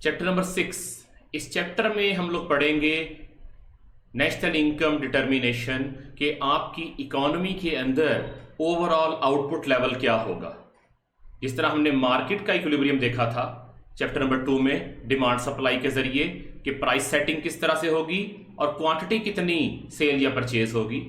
Chapter number 6। इस chapter में हम लोग पढ़ेंगे नेशनल इनकम डिटर्मिनेशन कि आपकी इकोनॉमी के अंदर ओवरऑल आउटपुट लेवल क्या होगा। जिस तरह हमने मार्केट का इक्विलिब्रियम देखा था चैप्टर नंबर 2 में डिमांड सप्लाई के जरिए कि प्राइस सेटिंग किस तरह से होगी और क्वांटिटी कितनी सेल या परचेज होगी,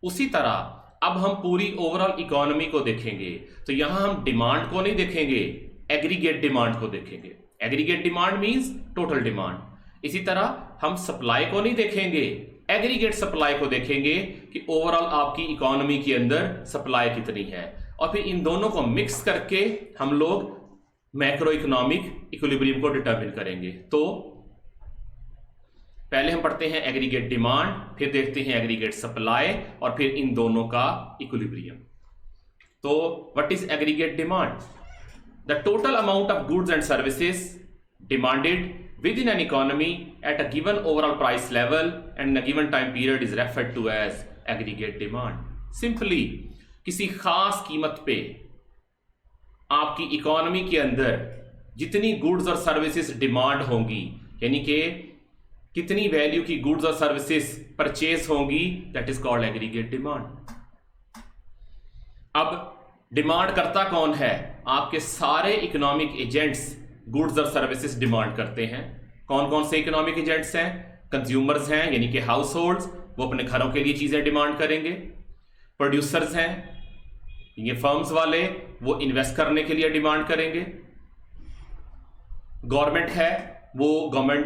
उसी तरह अब हम पूरी ओवरऑल इकोनॉमी को देखेंगे। तो यहां हम डिमांड को नहीं देखेंगे, एग्रीगेट डिमांड को देखेंगे। Aggregate demand means total demand. इसी तरह हम सप्लाई को नहीं देखेंगे, एग्रीगेट सप्लाई को देखेंगे कि ओवरऑल आपकी इकोनॉमी के अंदर सप्लाई कितनी है, और फिर इन दोनों को मिक्स करके हम लोग मैक्रो इकोनॉमिक इक्विलिब्रियम को डिटरमिन करेंगे। तो पहले हम पढ़ते हैं एग्रीगेट डिमांड, फिर देखते हैं एग्रीगेट सप्लाई और फिर इन दोनों का इक्विलिब्रियम। तो what is aggregate demand? The total amount of goods and services demanded within an economy at a given overall price level and in a given time period is referred to as aggregate demand. Simply किसी खास कीमत पे आपकी economy के अंदर जितनी goods और services demand होंगी, यानी कि कितनी वैल्यू की गुड्स और सर्विसेज परचेज होंगी, that is called aggregate demand. अब डिमांड करता कौन है? आपके सारे इकोनॉमिक एजेंट्स गुड्स और सर्विसेज डिमांड करते हैं। कौन कौन से इकोनॉमिक एजेंट्स हैं? कंज्यूमर्स हैं, यानी कि हाउस होल्ड्स, वो अपने घरों के लिए चीजें डिमांड करेंगे। प्रोड्यूसर्स हैं, ये फर्म्स वाले, वो इन्वेस्ट करने के लिए डिमांड करेंगे। गवर्नमेंट है, वो गवर्नमेंट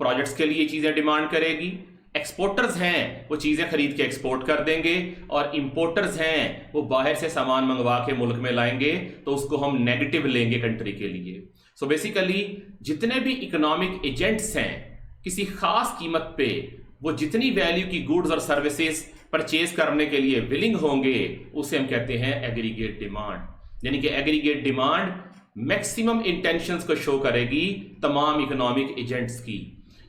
प्रोजेक्ट्स के लिए चीजें डिमांड करेगी। एक्सपोर्टर्स हैं, वो चीजें खरीद के एक्सपोर्ट कर देंगे, और इंपोर्टर्स हैं, वो बाहर से सामान मंगवा के मुल्क में लाएंगे, तो उसको हम नेगेटिव लेंगे कंट्री के लिए। सो बेसिकली जितने भी इकोनॉमिक एजेंट्स हैं किसी खास कीमत पे वो जितनी वैल्यू की गुड्स और सर्विसेज परचेज करने के लिए विलिंग होंगे, उसे हम कहते हैं एग्रीगेट डिमांड। यानी कि एग्रीगेट डिमांड मैक्सिमम इंटेंशंस को शो करेगी तमाम इकोनॉमिक एजेंट्स की।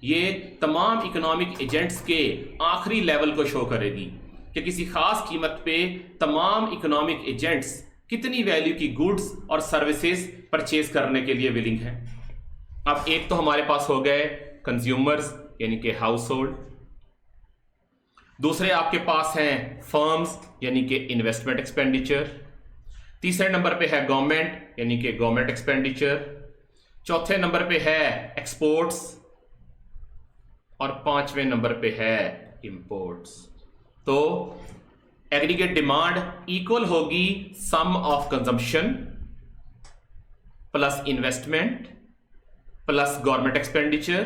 ये तमाम इकोनॉमिक एजेंट्स के आखिरी लेवल को शो करेगी कि किसी खास कीमत पे तमाम इकोनॉमिक एजेंट्स कितनी वैल्यू की गुड्स और सर्विसेज परचेज करने के लिए विलिंग हैं। अब एक तो हमारे पास हो गए कंज्यूमर्स, यानी कि हाउस होल्ड। दूसरे आपके पास हैं फर्म्स, यानी कि इन्वेस्टमेंट एक्सपेंडिचर। तीसरे नंबर पे है गवर्नमेंट, यानी कि गवर्नमेंट एक्सपेंडिचर। चौथे नंबर पे है एक्सपोर्ट्स, और पांचवें नंबर पे है इंपोर्ट्स। तो एग्रीगेट डिमांड इक्वल होगी sum of consumption plus investment plus government expenditure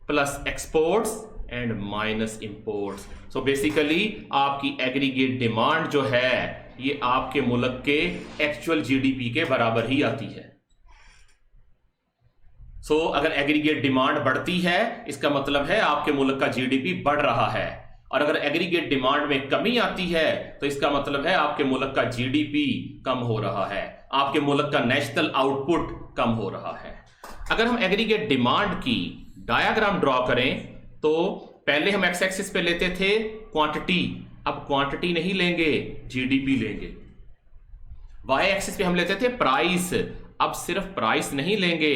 plus exports and minus imports. So basically आपकी एग्रीगेट डिमांड जो है ये आपके मुल्क के एक्चुअल जीडीपी के बराबर ही आती है। सो अगर एग्रीगेट डिमांड बढ़ती है इसका मतलब है आपके मुल्क का जीडीपी बढ़ रहा है, और अगर एग्रीगेट डिमांड में कमी आती है तो इसका मतलब है आपके मुल्क का जीडीपी कम हो रहा है, आपके मुल्क का नेशनल आउटपुट कम हो रहा है। अगर हम एग्रीगेट डिमांड की डायग्राम ड्रॉ करें तो पहले हम एक्स एक्सिस पे लेते थे क्वांटिटी, अब क्वांटिटी नहीं लेंगे, जीडीपी लेंगे। वाई एक्सिस पे हम लेते थे प्राइस, अब सिर्फ प्राइस नहीं लेंगे,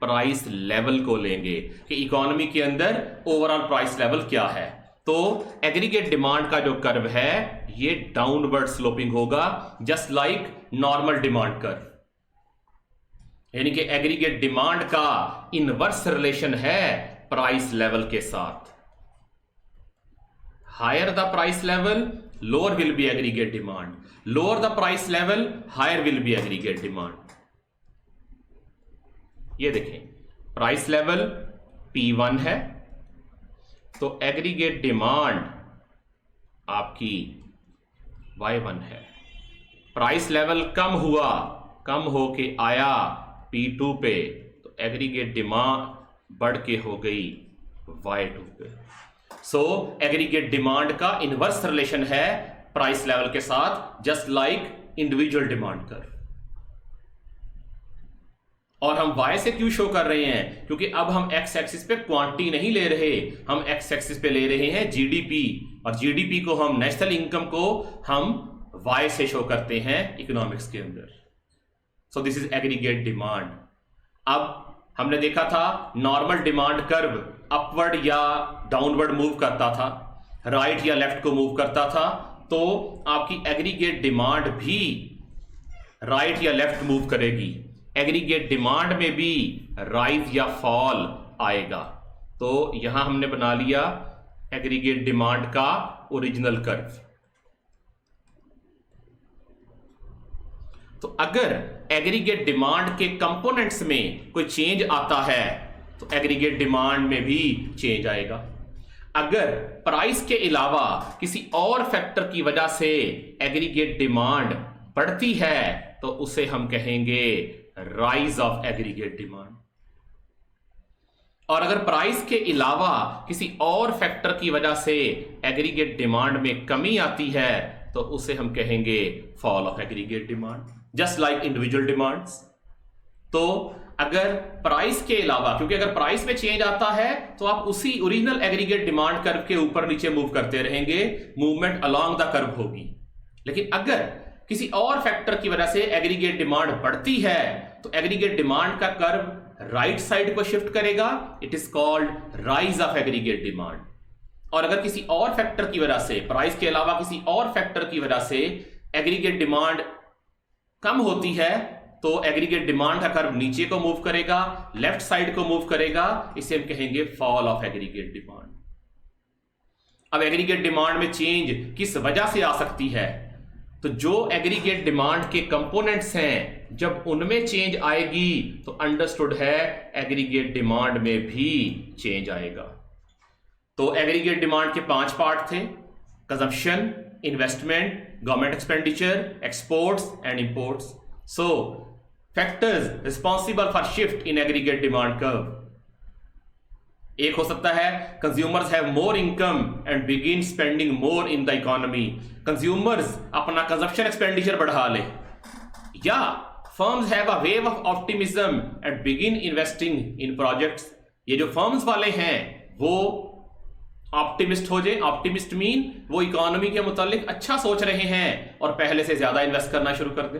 प्राइस लेवल को लेंगे कि इकोनॉमी के अंदर ओवरऑल प्राइस लेवल क्या है। तो एग्रीगेट डिमांड का जो कर्व है ये डाउनवर्ड स्लोपिंग होगा, just like normal demand curve. यानी कि एग्रीगेट डिमांड का इनवर्स रिलेशन है प्राइस लेवल के साथ। Higher the price level lower will be aggregate demand, lower the price level higher will be aggregate demand. ये देखें price level P1 है तो एग्रीगेट डिमांड आपकी Y1 है। प्राइस लेवल कम हुआ, कम होके आया P2 पे, तो एग्रीगेट डिमांड बढ़ के हो गई Y2 पे। सो एग्रीगेट डिमांड का इनवर्स रिलेशन है प्राइस लेवल के साथ, just like individual demand curve. और हम y से क्यों शो कर रहे हैं? क्योंकि अब हम x एक्सिस पे क्वांटिटी नहीं ले रहे, हम x एक्सिस पे ले रहे हैं जीडीपी, और जीडीपी को हम नेशनल इनकम को हम y से शो करते हैं इकोनॉमिक्स के अंदर। So this is aggregate demand. अब हमने देखा था नॉर्मल डिमांड कर्व अपवर्ड या डाउनवर्ड मूव करता था, राइट या लेफ्ट को मूव करता था, तो आपकी एग्रीगेट डिमांड भी राइट या लेफ्ट मूव करेगी। एग्रीगेट डिमांड में भी राइज या फॉल आएगा। तो यहां हमने बना लिया एग्रीगेट डिमांड का ओरिजिनल कर्व। तो अगर एग्रीगेट डिमांड के कंपोनेंट्स में कोई चेंज आता है तो एग्रीगेट डिमांड में भी चेंज आएगा। अगर प्राइस के अलावा किसी और फैक्टर की वजह से एग्रीगेट डिमांड बढ़ती है तो उसे हम कहेंगे राइज ऑफ एग्रीगेट डिमांड। और अगर प्राइस के अलावा किसी और फैक्टर की वजह से एग्रीगेट डिमांड में कमी आती है तो उसे हम कहेंगे fall of aggregate demand, just like individual demands. तो अगर प्राइस के अलावा, क्योंकि अगर प्राइस में चेंज आता है तो आप उसी ओरिजिनल एग्रीगेट डिमांड कर्व के ऊपर नीचे मूव करते रहेंगे, मूवमेंट अलोंग द कर्व होगी। लेकिन अगर किसी और फैक्टर की वजह से एग्रीगेट डिमांड बढ़ती है तो एग्रीगेट डिमांड का कर्व राइट साइड को शिफ्ट करेगा, it is called rise of aggregate demand. और अगर किसी और फैक्टर की वजह से, प्राइस के अलावा किसी और फैक्टर की वजह से एग्रीगेट डिमांड कम होती है तो एग्रीगेट डिमांड का कर्व नीचे को मूव करेगा, लेफ्ट साइड को मूव करेगा, इसे हम कहेंगे फॉल ऑफ एग्रीगेट डिमांड। अब एग्रीगेट डिमांड में चेंज किस वजह से आ सकती है? तो जो एग्रीगेट डिमांड के कंपोनेंट्स हैं जब उनमें चेंज आएगी तो अंडरस्टूड है एग्रीगेट डिमांड में भी चेंज आएगा। तो एग्रीगेट डिमांड के 5 पार्ट थे: consumption, investment, government expenditure, exports and imports. So factors responsible for shift in aggregate demand curve. एक हो सकता है consumers have more income and begin spending more in the economy, consumers अपना consumption expenditure बढ़ा ले, या firms have a wave of optimism and begin investing in projects. ये जो फर्म्स वाले हैं वो ऑप्टिमिस्ट हो जाए। ऑप्टिमिस्ट मीन वो इकोनॉमी के मुतालिक अच्छा सोच रहे हैं और पहले से ज्यादा इन्वेस्ट करना शुरू कर दे,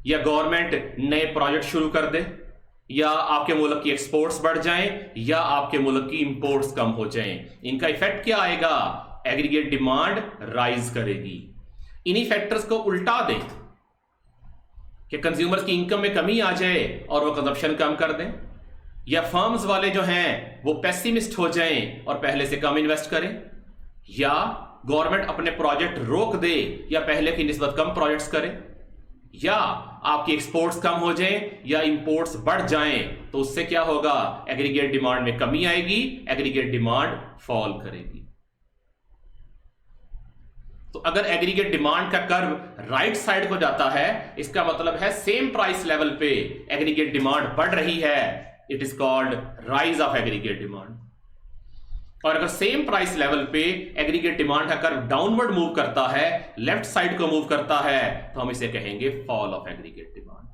या गवर्नमेंट नए प्रोजेक्ट शुरू कर दे, या आपके मुल्क की एक्सपोर्ट्स बढ़ जाएं, या आपके मुल्क की इंपोर्ट्स कम हो जाएं। इनका इफेक्ट क्या आएगा? एग्रीगेट डिमांड राइज करेगी। इन्हीं फैक्टर्स को उल्टा दें कि कंज्यूमर्स की इनकम में कमी आ जाए और वो कंजप्शन कम कर दें, या फर्म्स वाले जो हैं वो पेसिमिस्ट हो जाएं और पहले से कम इन्वेस्ट करें, या गवर्नमेंट अपने प्रोजेक्ट रोक दे या पहले की निस्बत कम प्रोजेक्ट्स करे, या आपकी एक्सपोर्ट्स कम हो जाएं या इंपोर्ट्स बढ़ जाएं। तो उससे क्या होगा? एग्रीगेट डिमांड में कमी आएगी, एग्रीगेट डिमांड फॉल करेगी। तो अगर एग्रीगेट डिमांड का कर्व राइट साइड को जाता है, इसका मतलब है सेम प्राइस लेवल पे एग्रीगेट डिमांड बढ़ रही है, it is called rise of aggregate demand. और अगर सेम प्राइस लेवल पे एग्रीगेट डिमांड का कर्व डाउनवर्ड मूव करता है, लेफ्ट साइड को मूव करता है, तो हम इसे कहेंगे फॉल ऑफ एग्रीगेट डिमांड।